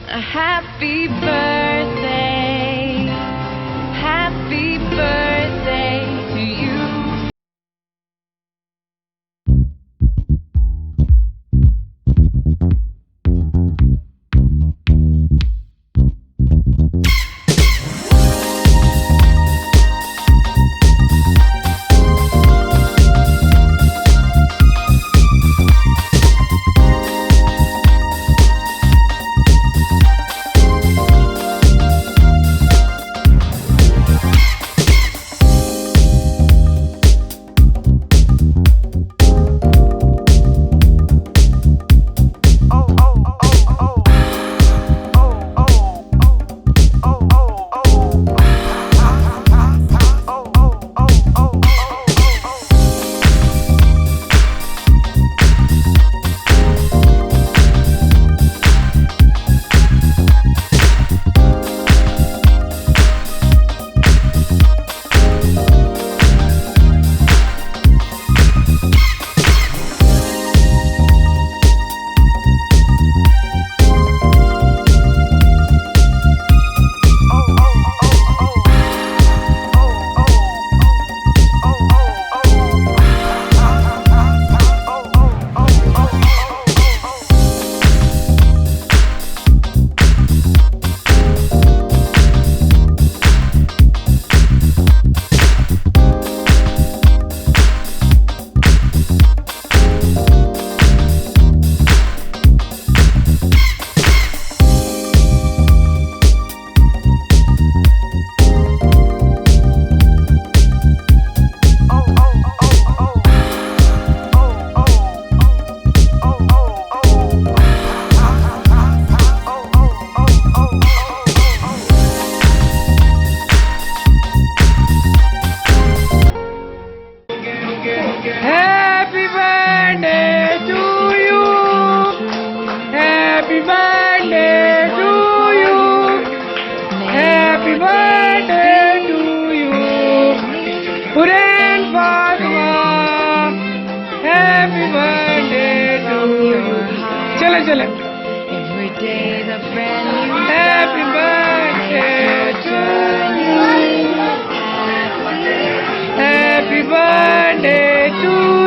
A happy birthday. Happy birthday to you. Happy birthday to you. Happy birthday to you. Happy birthday to you. Huren Fatma. Happy birthday to you. Chale chale. Every day's a brand new Happy birthday to you. Happy birthday to you.